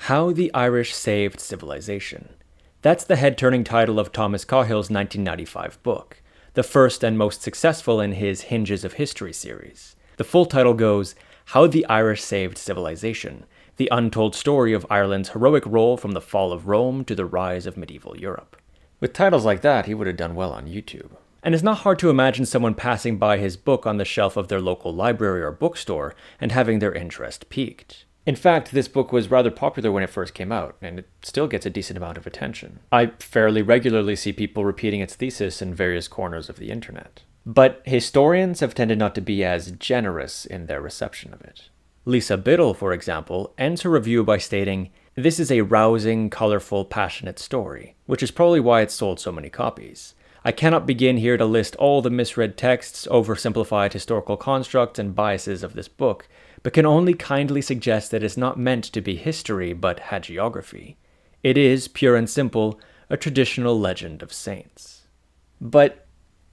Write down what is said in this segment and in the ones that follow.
How the Irish Saved Civilization. That's the head-turning title of Thomas Cahill's 1995 book, the first and most successful in his Hinges of History series. The full title goes, How the Irish Saved Civilization, the untold story of Ireland's heroic role from the fall of Rome to the rise of medieval Europe. With titles like that, he would have done well on YouTube. And it's not hard to imagine someone passing by his book on the shelf of their local library or bookstore and having their interest piqued. In fact, this book was rather popular when it first came out, and it still gets a decent amount of attention. I fairly regularly see people repeating its thesis in various corners of the internet. But historians have tended not to be as generous in their reception of it. Lisa Bitel, for example, ends her review by stating, "This is a rousing, colorful, passionate story, which is probably why it sold so many copies. I cannot begin here to list all the misread texts, oversimplified historical constructs, and biases of this book, but can only kindly suggest that it's not meant to be history, but hagiography. It is, pure and simple, a traditional legend of saints." But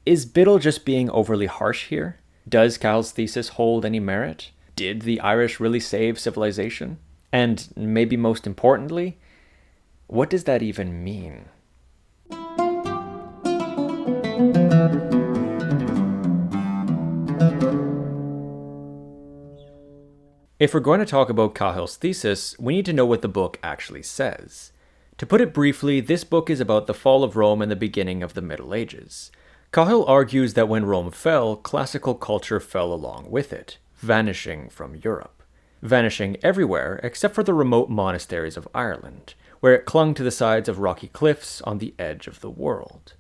is Bitel just being overly harsh here? Does Cahill's thesis hold any merit? Did the Irish really save civilization? And maybe most importantly, what does that even mean? If we're going to talk about Cahill's thesis, we need to know what the book actually says. To put it briefly, this book is about the fall of Rome and the beginning of the Middle Ages. Cahill argues that when Rome fell, classical culture fell along with it, vanishing from Europe. Vanishing everywhere except for the remote monasteries of Ireland, where it clung to the sides of rocky cliffs on the edge of the world.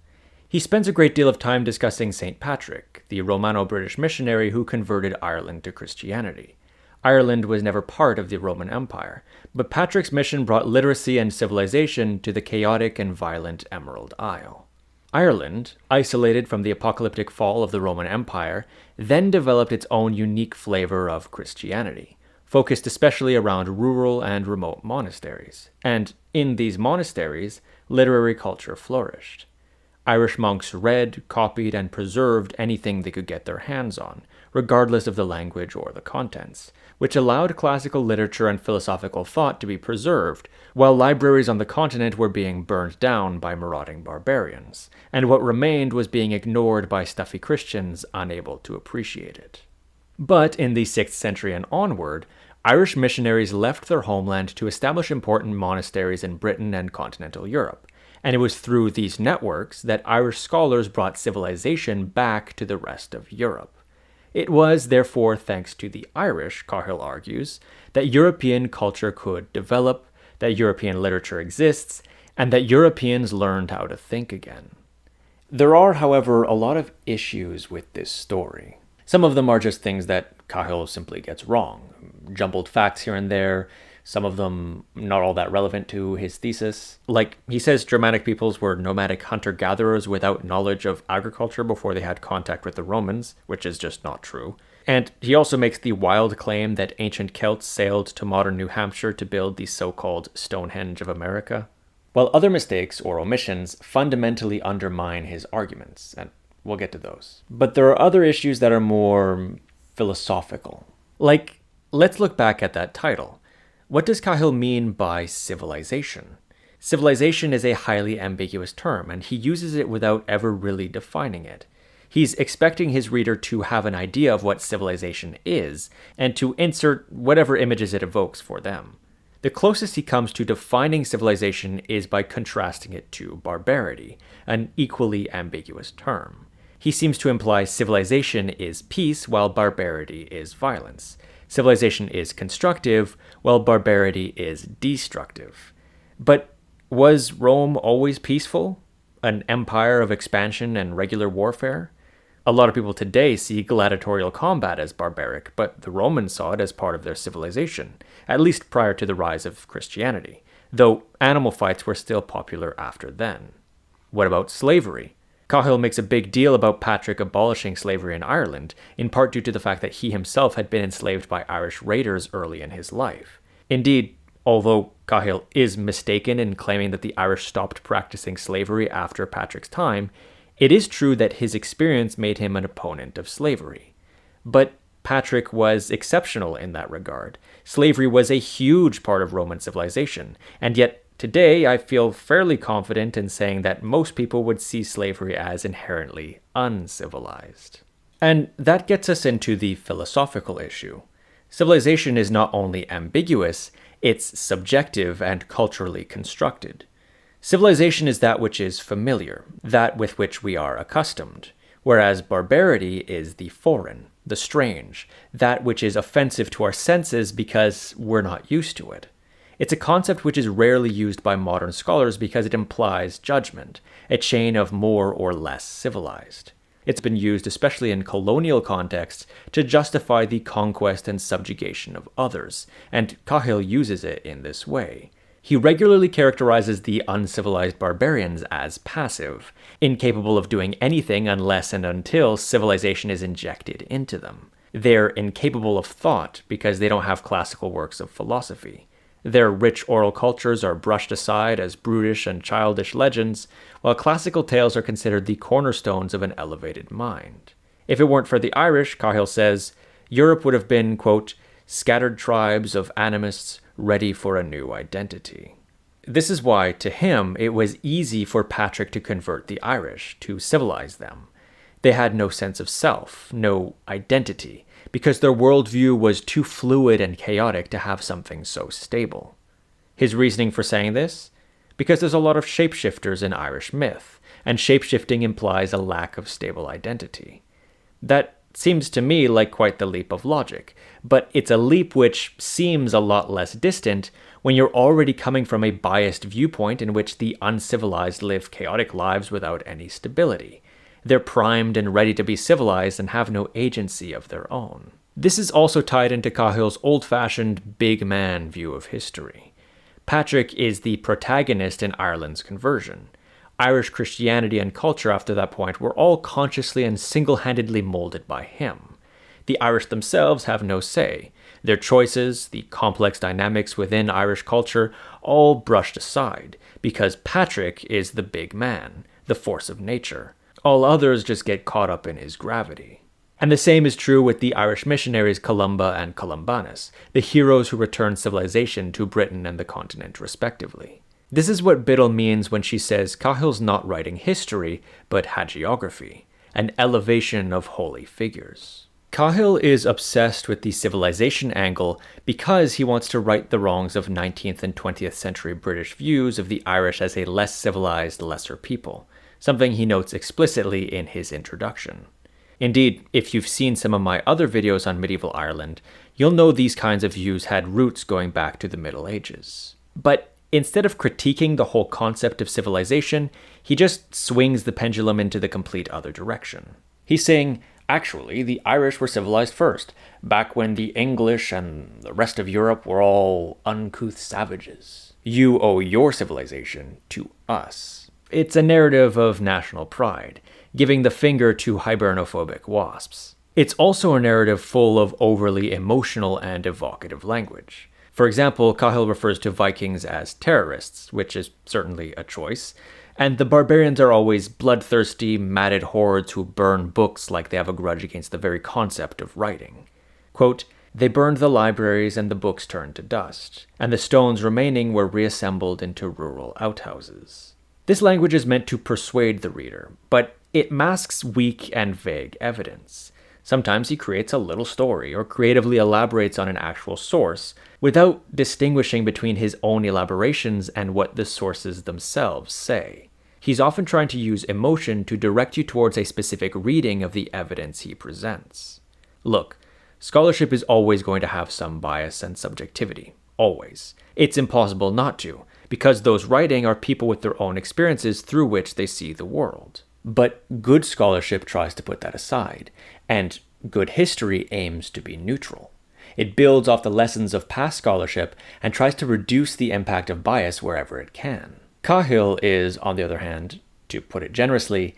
He spends a great deal of time discussing St. Patrick, the Romano-British missionary who converted Ireland to Christianity. Ireland was never part of the Roman Empire, but Patrick's mission brought literacy and civilization to the chaotic and violent Emerald Isle. Ireland, isolated from the apocalyptic fall of the Roman Empire, then developed its own unique flavor of Christianity, focused especially around rural and remote monasteries. And in these monasteries, literary culture flourished. Irish monks read, copied, and preserved anything they could get their hands on, regardless of the language or the contents, which allowed classical literature and philosophical thought to be preserved, while libraries on the continent were being burned down by marauding barbarians, and what remained was being ignored by stuffy Christians unable to appreciate it. But in the 6th century and onward, Irish missionaries left their homeland to establish important monasteries in Britain and continental Europe, and it was through these networks that Irish scholars brought civilization back to the rest of Europe. It was, therefore, thanks to the Irish, Cahill argues, that European culture could develop, that European literature exists, and that Europeans learned how to think again. There are, however, a lot of issues with this story. Some of them are just things that Cahill simply gets wrong, jumbled facts here and there, some of them not all that relevant to his thesis. Like, he says Germanic peoples were nomadic hunter-gatherers without knowledge of agriculture before they had contact with the Romans, which is just not true. And he also makes the wild claim that ancient Celts sailed to modern New Hampshire to build the so-called Stonehenge of America. While other mistakes or omissions fundamentally undermine his arguments, and we'll get to those. But there are other issues that are more philosophical. Like, let's look back at that title. What does Cahill mean by civilization? Civilization is a highly ambiguous term, and he uses it without ever really defining it. He's expecting his reader to have an idea of what civilization is, and to insert whatever images it evokes for them. The closest he comes to defining civilization is by contrasting it to barbarity, an equally ambiguous term. He seems to imply civilization is peace while barbarity is violence. Civilization is constructive, while barbarity is destructive. But was Rome always peaceful? An empire of expansion and regular warfare? A lot of people today see gladiatorial combat as barbaric, but the Romans saw it as part of their civilization, at least prior to the rise of Christianity, though animal fights were still popular after then. What about slavery? Cahill makes a big deal about Patrick abolishing slavery in Ireland, in part due to the fact that he himself had been enslaved by Irish raiders early in his life. Indeed, although Cahill is mistaken in claiming that the Irish stopped practicing slavery after Patrick's time, it is true that his experience made him an opponent of slavery. But Patrick was exceptional in that regard. Slavery was a huge part of Roman civilization, and yet today I feel fairly confident in saying that most people would see slavery as inherently uncivilized. And that gets us into the philosophical issue. Civilization is not only ambiguous, it's subjective and culturally constructed. Civilization is that which is familiar, that with which we are accustomed, whereas barbarity is the foreign, the strange, that which is offensive to our senses because we're not used to it. It's a concept which is rarely used by modern scholars because it implies judgment, a chain of more or less civilized. It's been used especially in colonial contexts to justify the conquest and subjugation of others, and Cahill uses it in this way. He regularly characterizes the uncivilized barbarians as passive, incapable of doing anything unless and until civilization is injected into them. They're incapable of thought because they don't have classical works of philosophy. Their rich oral cultures are brushed aside as brutish and childish legends, while classical tales are considered the cornerstones of an elevated mind. If it weren't for the Irish, Cahill says, Europe would have been, quote, scattered tribes of animists ready for a new identity. This is why, to him, it was easy for Patrick to convert the Irish, to civilize them. They had no sense of self, no identity, because their worldview was too fluid and chaotic to have something so stable. His reasoning for saying this? Because there's a lot of shapeshifters in Irish myth, and shapeshifting implies a lack of stable identity. That seems to me like quite the leap of logic, but it's a leap which seems a lot less distant when you're already coming from a biased viewpoint in which the uncivilized live chaotic lives without any stability. They're primed and ready to be civilized and have no agency of their own. This is also tied into Cahill's old-fashioned big man view of history. Patrick is the protagonist in Ireland's conversion. Irish Christianity and culture after that point were all consciously and single-handedly molded by him. The Irish themselves have no say. Their choices, the complex dynamics within Irish culture, all brushed aside, because Patrick is the big man, the force of nature. All others just get caught up in his gravity. And the same is true with the Irish missionaries Columba and Columbanus, the heroes who returned civilization to Britain and the continent respectively. This is what Bitel means when she says Cahill's not writing history, but hagiography, an elevation of holy figures. Cahill is obsessed with the civilization angle because he wants to right the wrongs of 19th and 20th century British views of the Irish as a less civilized, lesser people, something he notes explicitly in his introduction. Indeed, if you've seen some of my other videos on medieval Ireland, you'll know these kinds of views had roots going back to the Middle Ages. But instead of critiquing the whole concept of civilization, he just swings the pendulum into the complete other direction. He's saying, actually, the Irish were civilized first, back when the English and the rest of Europe were all uncouth savages. You owe your civilization to us. It's a narrative of national pride, giving the finger to hibernophobic wasps. It's also a narrative full of overly emotional and evocative language. For example, Cahill refers to Vikings as terrorists, which is certainly a choice, and the barbarians are always bloodthirsty, matted hordes who burn books like they have a grudge against the very concept of writing. Quote, they burned the libraries and the books turned to dust, and the stones remaining were reassembled into rural outhouses. This language is meant to persuade the reader, but it masks weak and vague evidence. Sometimes he creates a little story or creatively elaborates on an actual source without distinguishing between his own elaborations and what the sources themselves say. He's often trying to use emotion to direct you towards a specific reading of the evidence he presents. Look, scholarship is always going to have some bias and subjectivity. Always. It's impossible not to, because those writing are people with their own experiences through which they see the world. But good scholarship tries to put that aside, and good history aims to be neutral. It builds off the lessons of past scholarship and tries to reduce the impact of bias wherever it can. Cahill is, on the other hand, to put it generously,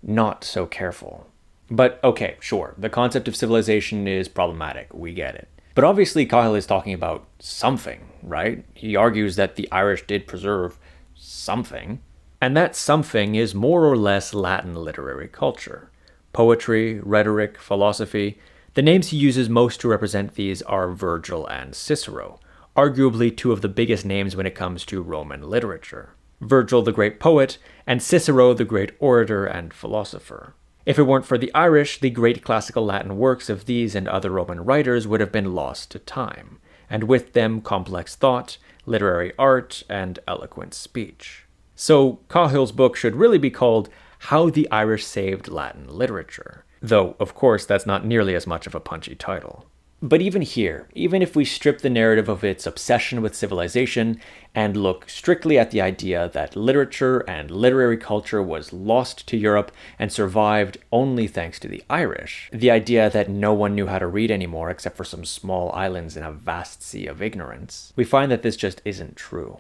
not so careful. But okay, sure, the concept of civilization is problematic, we get it. But obviously Cahill is talking about something, right? He argues that the Irish did preserve something, and that something is more or less Latin literary culture. Poetry, rhetoric, philosophy, The names he uses most to represent these are Virgil and Cicero, arguably two of the biggest names when it comes to Roman literature. Virgil the great poet, and Cicero the great orator and philosopher. If it weren't for the Irish, the great classical Latin works of these and other Roman writers would have been lost to time, and with them complex thought, literary art, and eloquent speech. So Cahill's book should really be called How the Irish Saved Latin Literature, though of course that's not nearly as much of a punchy title. But even here, even if we strip the narrative of its obsession with civilization and look strictly at the idea that literature and literary culture was lost to Europe and survived only thanks to the Irish, the idea that no one knew how to read anymore except for some small islands in a vast sea of ignorance, we find that this just isn't true.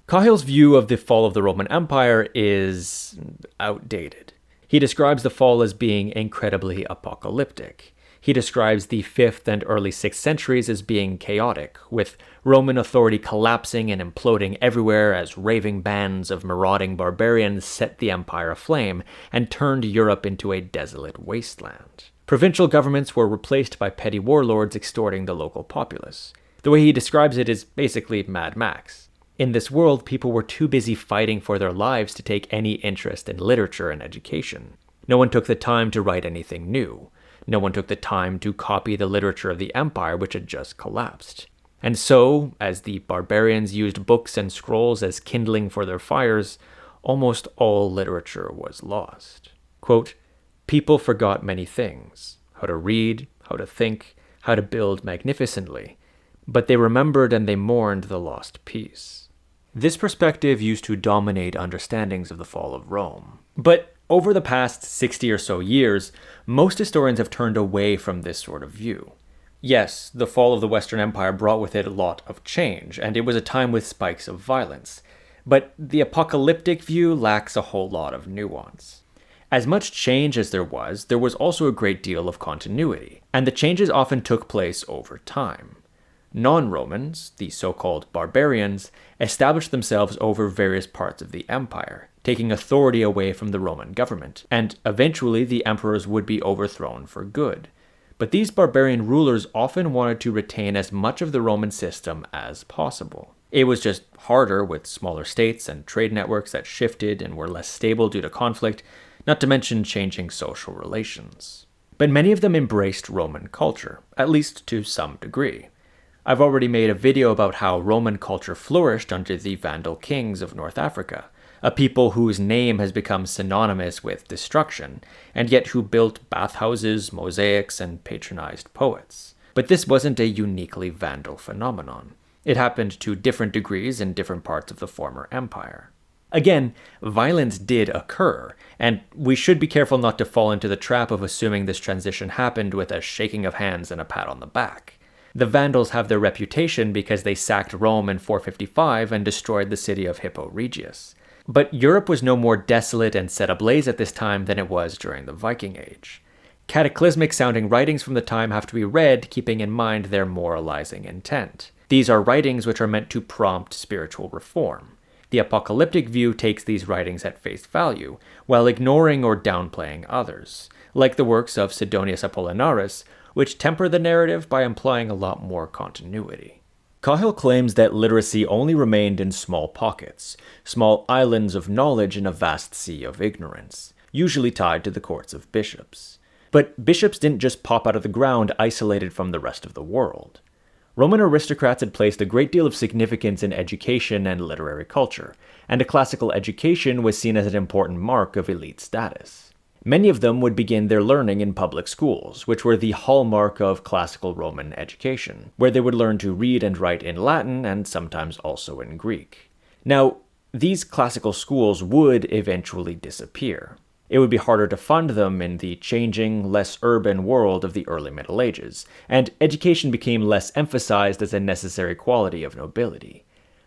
Cahill's view of the fall of the Roman Empire is outdated. He describes the fall as being incredibly apocalyptic. He describes the 5th and early 6th centuries as being chaotic, with Roman authority collapsing and imploding everywhere as raving bands of marauding barbarians set the empire aflame and turned Europe into a desolate wasteland. Provincial governments were replaced by petty warlords extorting the local populace. The way he describes it is basically Mad Max. In this world, people were too busy fighting for their lives to take any interest in literature and education. No one took the time to write anything new. No one took the time to copy the literature of the empire which had just collapsed. And so, as the barbarians used books and scrolls as kindling for their fires, almost all literature was lost. Quote, "People forgot many things, how to read, how to think, how to build magnificently, but they remembered and they mourned the lost peace." This perspective used to dominate understandings of the fall of Rome. But over the past 60 or so years, most historians have turned away from this sort of view. Yes, the fall of the Western Empire brought with it a lot of change, and it was a time with spikes of violence. But the apocalyptic view lacks a whole lot of nuance. As much change as there was also a great deal of continuity, and the changes often took place over time. Non-Romans, the so-called barbarians, established themselves over various parts of the empire, taking authority away from the Roman government, and eventually the emperors would be overthrown for good. But these barbarian rulers often wanted to retain as much of the Roman system as possible. It was just harder with smaller states and trade networks that shifted and were less stable due to conflict, not to mention changing social relations. But many of them embraced Roman culture, at least to some degree. I've already made a video about how Roman culture flourished under the Vandal kings of North Africa, a people whose name has become synonymous with destruction, and yet who built bathhouses, mosaics, and patronized poets. But this wasn't a uniquely Vandal phenomenon. It happened to different degrees in different parts of the former empire. Again, violence did occur, and we should be careful not to fall into the trap of assuming this transition happened with a shaking of hands and a pat on the back. The Vandals have their reputation because they sacked Rome in 455 and destroyed the city of Hippo Regius. But Europe was no more desolate and set ablaze at this time than it was during the Viking Age. Cataclysmic-sounding writings from the time have to be read keeping in mind their moralizing intent. These are writings which are meant to prompt spiritual reform. The apocalyptic view takes these writings at face value, while ignoring or downplaying others, like the works of Sidonius Apollinaris, which temper the narrative by implying a lot more continuity. Cahill claims that literacy only remained in small pockets, small islands of knowledge in a vast sea of ignorance, usually tied to the courts of bishops. But bishops didn't just pop out of the ground isolated from the rest of the world. Roman aristocrats had placed a great deal of significance in education and literary culture, and a classical education was seen as an important mark of elite status. Many of them would begin their learning in public schools, which were the hallmark of classical Roman education, where they would learn to read and write in Latin and sometimes also in Greek. Now, these classical schools would eventually disappear. It would be harder to fund them in the changing, less urban world of the early Middle Ages, and education became less emphasized as a necessary quality of nobility.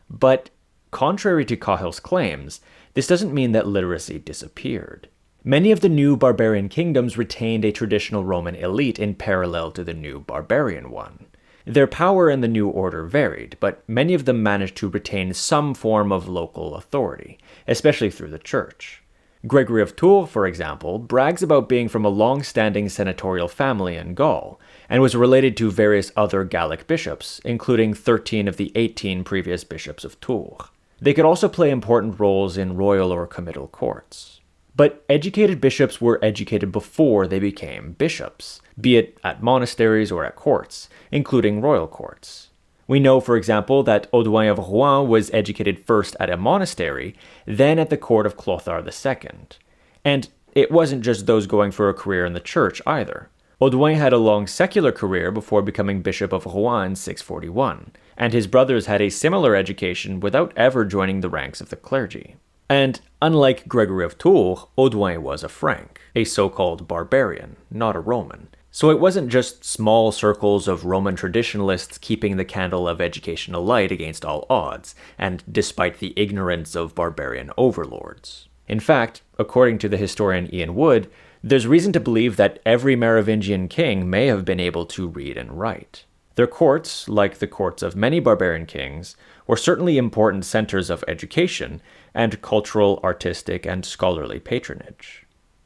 But, contrary to Cahill's claims, this doesn't mean that literacy disappeared. Many of the new barbarian kingdoms retained a traditional Roman elite in parallel to the new barbarian one. Their power in the new order varied, but many of them managed to retain some form of local authority, especially through the church. Gregory of Tours, for example, brags about being from a long-standing senatorial family in Gaul, and was related to various other Gallic bishops, including 13 of the 18 previous bishops of Tours. They could also play important roles in royal or comital courts. But educated bishops were educated before they became bishops, be it at monasteries or at courts, including royal courts. We know, for example, that Audoin of Rouen was educated first at a monastery, then at the court of Clothar II. And it wasn't just those going for a career in the church either. Audoin had a long secular career before becoming Bishop of Rouen in 641, and his brothers had a similar education without ever joining the ranks of the clergy. And unlike Gregory of Tours, Audoin was a Frank, a so-called barbarian, not a Roman. So it wasn't just small circles of Roman traditionalists keeping the candle of education alight against all odds, and despite the ignorance of barbarian overlords. In fact, according to the historian Ian Wood, there's reason to believe that every Merovingian king may have been able to read and write. Their courts, like the courts of many barbarian kings, were certainly important centers of education and cultural, artistic, and scholarly patronage.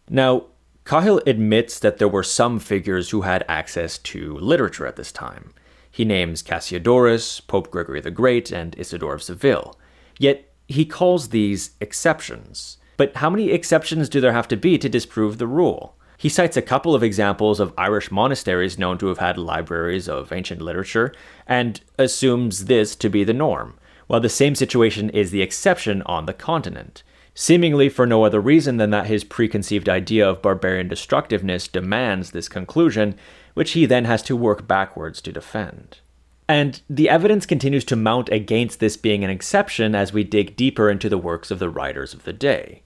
Now, Cahill admits that there were some figures who had access to literature at this time. He names Cassiodorus, Pope Gregory the Great, and Isidore of Seville. Yet he calls these exceptions. But how many exceptions do there have to be to disprove the rule? He cites a couple of examples of Irish monasteries known to have had libraries of ancient literature, and assumes this to be the norm, while the same situation is the exception on the continent, seemingly for no other reason than that his preconceived idea of barbarian destructiveness demands this conclusion, which he then has to work backwards to defend. And the evidence continues to mount against this being an exception as we dig deeper into the works of the writers of the day.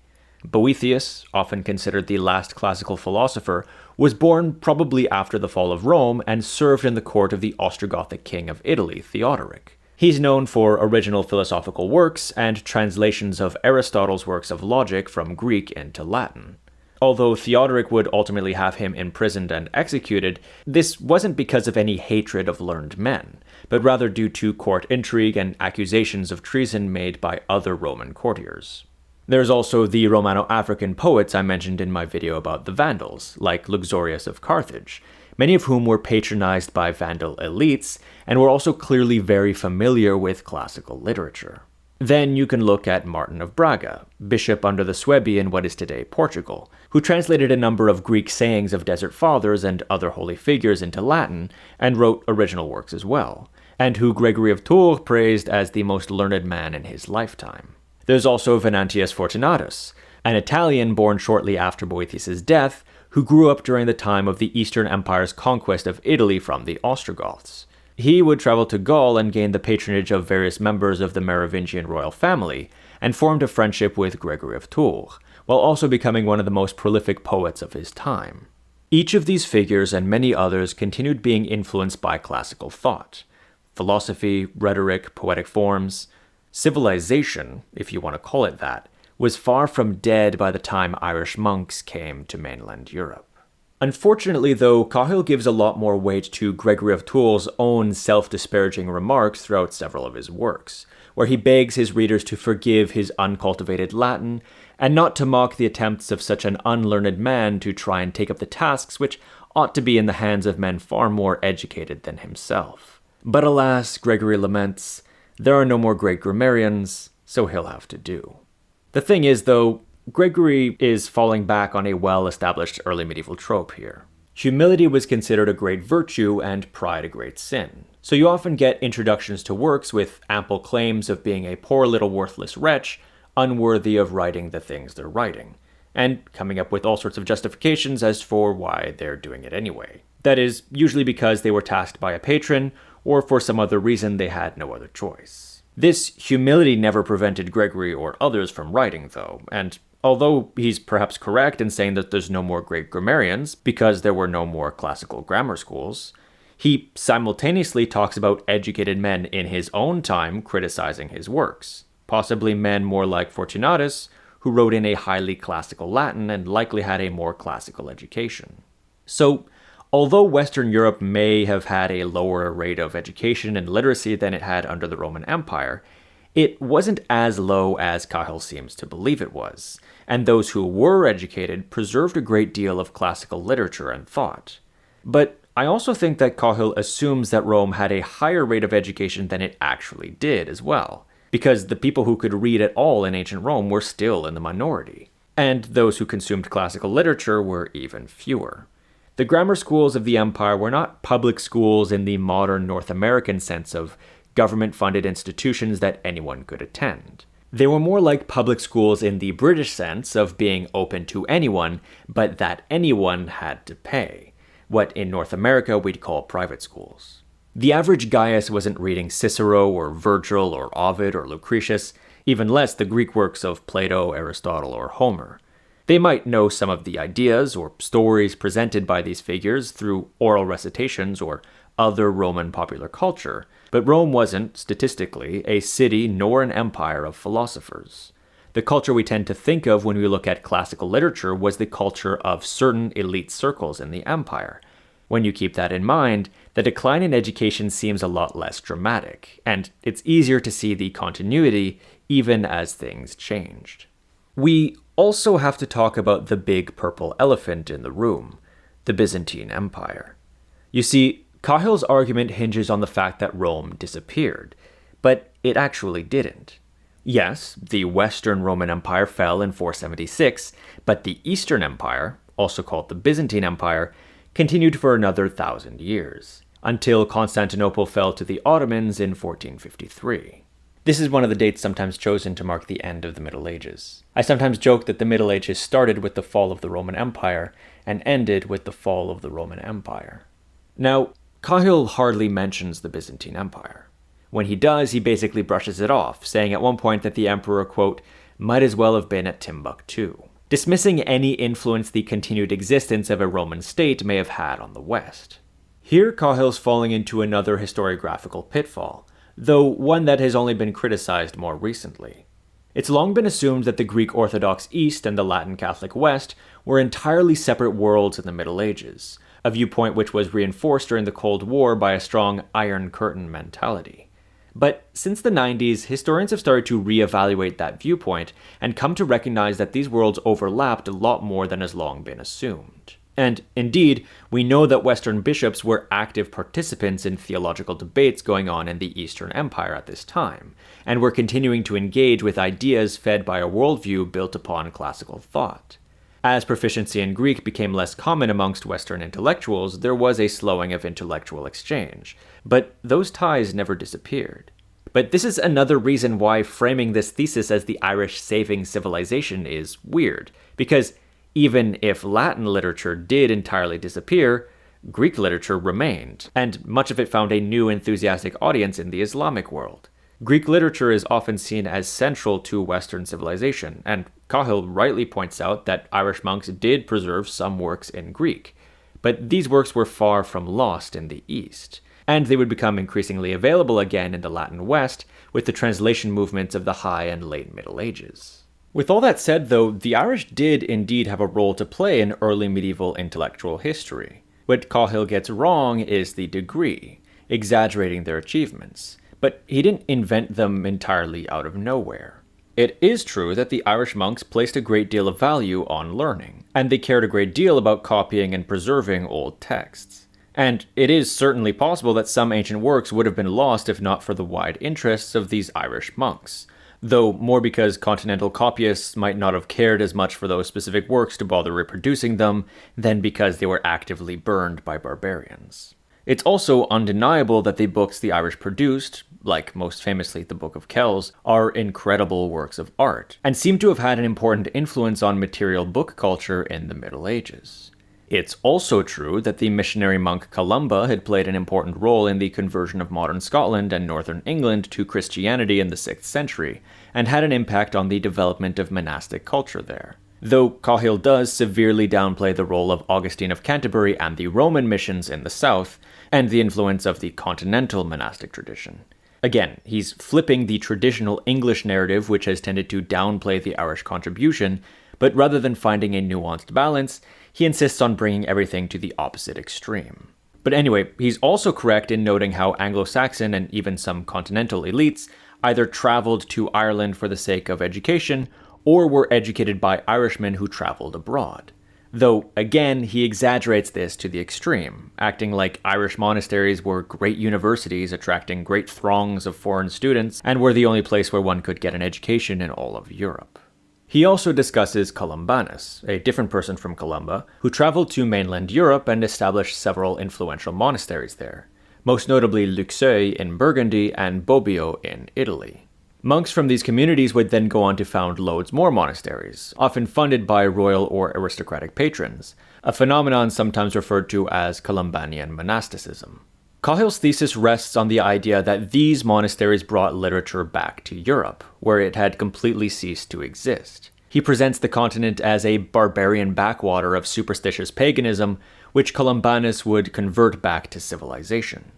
Boethius, often considered the last classical philosopher, was born probably after the fall of Rome and served in the court of the Ostrogothic king of Italy, Theodoric. He's known for original philosophical works and translations of Aristotle's works of logic from Greek into Latin. Although Theodoric would ultimately have him imprisoned and executed, this wasn't because of any hatred of learned men, but rather due to court intrigue and accusations of treason made by other Roman courtiers. There's also the Romano-African poets I mentioned in my video about the Vandals, like Luxurius of Carthage, many of whom were patronized by Vandal elites and were also clearly very familiar with classical literature. Then you can look at Martin of Braga, bishop under the Suebi in what is today Portugal, who translated a number of Greek sayings of desert fathers and other holy figures into Latin and wrote original works as well, and who Gregory of Tours praised as the most learned man in his lifetime. There's also Venantius Fortunatus, an Italian born shortly after Boethius' death, who grew up during the time of the Eastern Empire's conquest of Italy from the Ostrogoths. He would travel to Gaul and gain the patronage of various members of the Merovingian royal family, and formed a friendship with Gregory of Tours, while also becoming one of the most prolific poets of his time. Each of these figures and many others continued being influenced by classical thought, philosophy, rhetoric, poetic forms. Civilization, if you want to call it that, was far from dead by the time Irish monks came to mainland Europe. Unfortunately, though, Cahill gives a lot more weight to Gregory of Tours' own self-disparaging remarks throughout several of his works, where he begs his readers to forgive his uncultivated Latin, and not to mock the attempts of such an unlearned man to try and take up the tasks which ought to be in the hands of men far more educated than himself. But alas, Gregory laments, there are no more great grammarians, so he'll have to do. The thing is, though, Gregory is falling back on a well-established early medieval trope here. Humility was considered a great virtue and pride a great sin. So you often get introductions to works with ample claims of being a poor little worthless wretch, unworthy of writing the things they're writing, and coming up with all sorts of justifications as for why they're doing it anyway. That is, usually because they were tasked by a patron, or for some other reason they had no other choice. This humility never prevented Gregory or others from writing, though, and although he's perhaps correct in saying that there's no more great grammarians because there were no more classical grammar schools, he simultaneously talks about educated men in his own time criticizing his works, possibly men more like Fortunatus, who wrote in a highly classical Latin and likely had a more classical education. So, although Western Europe may have had a lower rate of education and literacy than it had under the Roman Empire, it wasn't as low as Cahill seems to believe it was, and those who were educated preserved a great deal of classical literature and thought. But I also think that Cahill assumes that Rome had a higher rate of education than it actually did as well, because the people who could read at all in ancient Rome were still in the minority, and those who consumed classical literature were even fewer. The grammar schools of the empire were not public schools in the modern North American sense of government-funded institutions that anyone could attend. They were more like public schools in the British sense of being open to anyone, but that anyone had to pay, what in North America we'd call private schools. The average Gaius wasn't reading Cicero or Virgil or Ovid or Lucretius, even less the Greek works of Plato, Aristotle, or Homer. They might know some of the ideas or stories presented by these figures through oral recitations or other Roman popular culture, but Rome wasn't, statistically, a city nor an empire of philosophers. The culture we tend to think of when we look at classical literature was the culture of certain elite circles in the empire. When you keep that in mind, the decline in education seems a lot less dramatic, and it's easier to see the continuity even as things changed. We also have to talk about the big purple elephant in the room, the Byzantine Empire. You see, Cahill's argument hinges on the fact that Rome disappeared, but it actually didn't. Yes, the Western Roman Empire fell in 476, but the Eastern Empire, also called the Byzantine Empire, continued for another 1,000 years, until Constantinople fell to the Ottomans in 1453. This is one of the dates sometimes chosen to mark the end of the Middle Ages. I sometimes joke that the Middle Ages started with the fall of the Roman Empire and ended with the fall of the Roman Empire. Now, Cahill hardly mentions the Byzantine Empire. When he does, he basically brushes it off, saying at one point that the emperor, quote, might as well have been at Timbuktu, dismissing any influence the continued existence of a Roman state may have had on the West. Here, Cahill's falling into another historiographical pitfall, though one that has only been criticized more recently. It's long been assumed that the Greek Orthodox East and the Latin Catholic West were entirely separate worlds in the Middle Ages, a viewpoint which was reinforced during the Cold War by a strong Iron Curtain mentality. But since the 90s, historians have started to reevaluate that viewpoint and come to recognize that these worlds overlapped a lot more than has long been assumed. And indeed, we know that Western bishops were active participants in theological debates going on in the Eastern Empire at this time, and were continuing to engage with ideas fed by a worldview built upon classical thought. As proficiency in Greek became less common amongst Western intellectuals, there was a slowing of intellectual exchange, but those ties never disappeared. But this is another reason why framing this thesis as the Irish saving civilization is weird, because even if Latin literature did entirely disappear, Greek literature remained, and much of it found a new enthusiastic audience in the Islamic world. Greek literature is often seen as central to Western civilization, and Cahill rightly points out that Irish monks did preserve some works in Greek, but these works were far from lost in the East, and they would become increasingly available again in the Latin West with the translation movements of the High and Late Middle Ages. With all that said, though, the Irish did indeed have a role to play in early medieval intellectual history. What Cahill gets wrong is the degree, exaggerating their achievements, but he didn't invent them entirely out of nowhere. It is true that the Irish monks placed a great deal of value on learning, and they cared a great deal about copying and preserving old texts. And it is certainly possible that some ancient works would have been lost if not for the wide interests of these Irish monks, though more because continental copyists might not have cared as much for those specific works to bother reproducing them than because they were actively burned by barbarians. It's also undeniable that the books the Irish produced, like most famously the Book of Kells, are incredible works of art, and seem to have had an important influence on material book culture in the Middle Ages. It's also true that the missionary monk Columba had played an important role in the conversion of modern Scotland and northern England to Christianity in the 6th century, and had an impact on the development of monastic culture there. Though Cahill does severely downplay the role of Augustine of Canterbury and the Roman missions in the south, and the influence of the continental monastic tradition. Again, he's flipping the traditional English narrative which has tended to downplay the Irish contribution, but rather than finding a nuanced balance, he insists on bringing everything to the opposite extreme. But anyway, he's also correct in noting how Anglo-Saxon and even some continental elites either traveled to Ireland for the sake of education or were educated by Irishmen who traveled abroad. Though, again, he exaggerates this to the extreme, acting like Irish monasteries were great universities attracting great throngs of foreign students and were the only place where one could get an education in all of Europe. He also discusses Columbanus, a different person from Columba, who traveled to mainland Europe and established several influential monasteries there, most notably Luxeuil in Burgundy and Bobbio in Italy. Monks from these communities would then go on to found loads more monasteries, often funded by royal or aristocratic patrons, a phenomenon sometimes referred to as Columbanian monasticism. Cahill's thesis rests on the idea that these monasteries brought literature back to Europe, where it had completely ceased to exist. He presents the continent as a barbarian backwater of superstitious paganism, which Columbanus would convert back to civilization.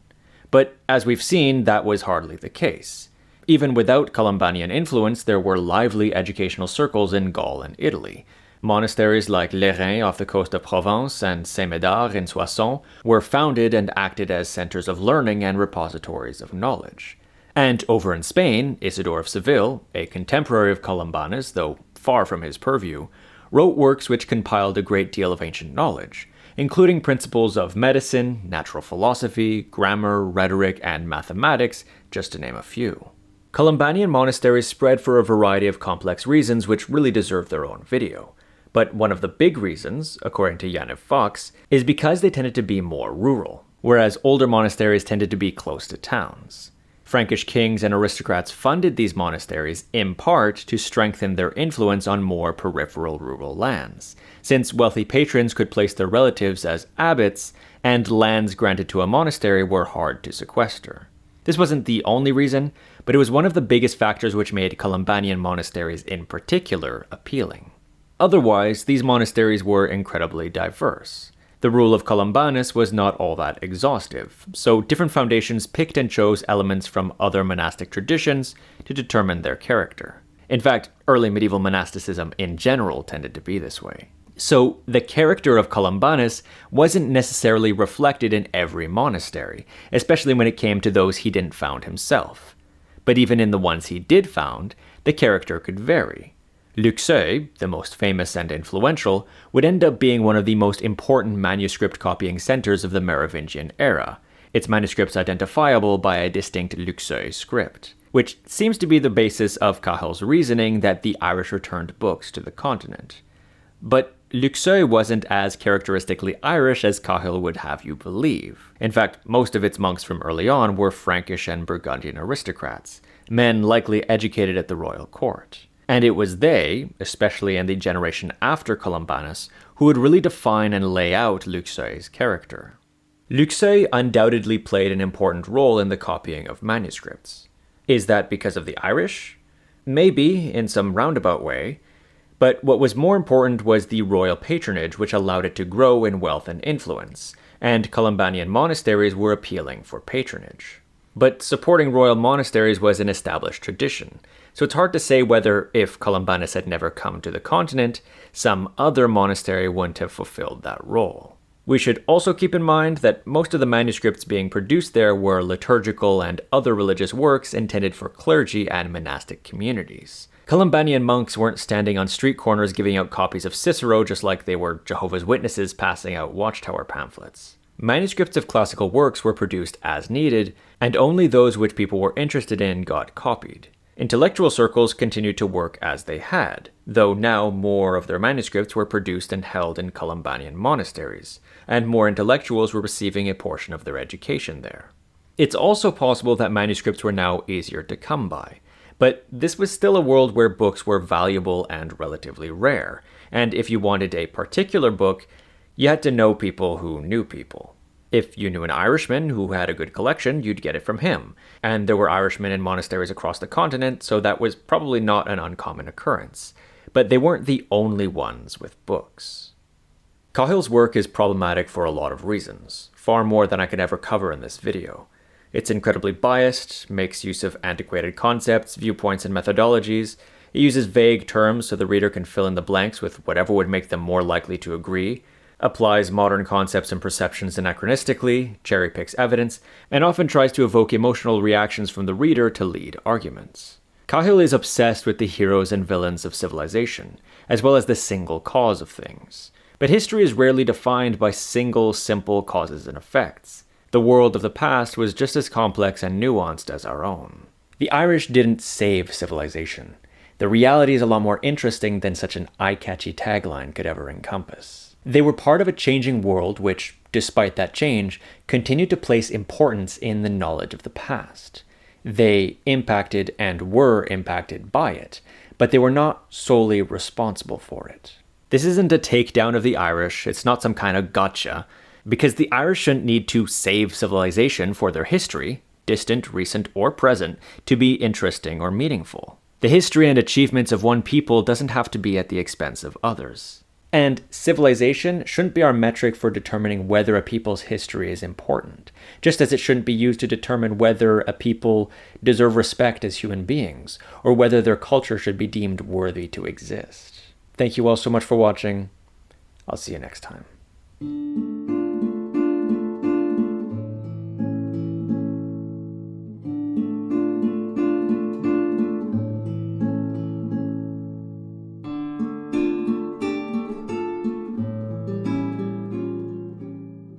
But as we've seen, that was hardly the case. Even without Columbanian influence, there were lively educational circles in Gaul and Italy. Monasteries like Les Reins off the coast of Provence and Saint-Médard in Soissons were founded and acted as centers of learning and repositories of knowledge. And over in Spain, Isidore of Seville, a contemporary of Columbanus, though far from his purview, wrote works which compiled a great deal of ancient knowledge, including principles of medicine, natural philosophy, grammar, rhetoric, and mathematics, just to name a few. Columbanian monasteries spread for a variety of complex reasons which really deserve their own video. But one of the big reasons, according to Yaniv Fox, is because they tended to be more rural, whereas older monasteries tended to be close to towns. Frankish kings and aristocrats funded these monasteries in part to strengthen their influence on more peripheral rural lands, since wealthy patrons could place their relatives as abbots, and lands granted to a monastery were hard to sequester. This wasn't the only reason, but it was one of the biggest factors which made Columbanian monasteries in particular appealing. Otherwise, these monasteries were incredibly diverse. The rule of Columbanus was not all that exhaustive, so different foundations picked and chose elements from other monastic traditions to determine their character. In fact, early medieval monasticism in general tended to be this way. So the character of Columbanus wasn't necessarily reflected in every monastery, especially when it came to those he didn't found himself. But even in the ones he did found, the character could vary. Luxeuil, the most famous and influential, would end up being one of the most important manuscript copying centers of the Merovingian era, its manuscripts identifiable by a distinct Luxeuil script, which seems to be the basis of Cahill's reasoning that the Irish returned books to the continent. But Luxeuil wasn't as characteristically Irish as Cahill would have you believe. In fact, most of its monks from early on were Frankish and Burgundian aristocrats, men likely educated at the royal court. And it was they, especially in the generation after Columbanus, who would really define and lay out Luxeuil's character. Luxeuil undoubtedly played an important role in the copying of manuscripts. Is that because of the Irish? Maybe, in some roundabout way. But what was more important was the royal patronage which allowed it to grow in wealth and influence, and Columbanian monasteries were appealing for patronage. But supporting royal monasteries was an established tradition, so it's hard to say whether, if Columbanus had never come to the continent, some other monastery wouldn't have fulfilled that role. We should also keep in mind that most of the manuscripts being produced there were liturgical and other religious works intended for clergy and monastic communities. Columbanian monks weren't standing on street corners giving out copies of Cicero just like they were Jehovah's Witnesses passing out watchtower pamphlets. Manuscripts of classical works were produced as needed, and only those which people were interested in got copied. Intellectual circles continued to work as they had, though now more of their manuscripts were produced and held in Columbanian monasteries, and more intellectuals were receiving a portion of their education there. It's also possible that manuscripts were now easier to come by, but this was still a world where books were valuable and relatively rare, and if you wanted a particular book, you had to know people who knew people. If you knew an Irishman who had a good collection, you'd get it from him, and there were Irishmen in monasteries across the continent, so that was probably not an uncommon occurrence. But they weren't the only ones with books. Cahill's work is problematic for a lot of reasons, far more than I could ever cover in this video. It's incredibly biased, makes use of antiquated concepts, viewpoints, and methodologies. It uses vague terms so the reader can fill in the blanks with whatever would make them more likely to agree. applies modern concepts and perceptions anachronistically, cherry-picks evidence, and often tries to evoke emotional reactions from the reader to lead arguments. Cahill is obsessed with the heroes and villains of civilization, as well as the single cause of things. But history is rarely defined by single, simple causes and effects. The world of the past was just as complex and nuanced as our own. The Irish didn't save civilization. The reality is a lot more interesting than such an eye-catchy tagline could ever encompass. They were part of a changing world which, despite that change, continued to place importance in the knowledge of the past. They impacted and were impacted by it, but they were not solely responsible for it. This isn't a takedown of the Irish, it's not some kind of gotcha, because the Irish shouldn't need to save civilization for their history, distant, recent, or present, to be interesting or meaningful. The history and achievements of one people doesn't have to be at the expense of others. And civilization shouldn't be our metric for determining whether a people's history is important, just as it shouldn't be used to determine whether a people deserve respect as human beings, or whether their culture should be deemed worthy to exist. Thank you all so much for watching. I'll see you next time.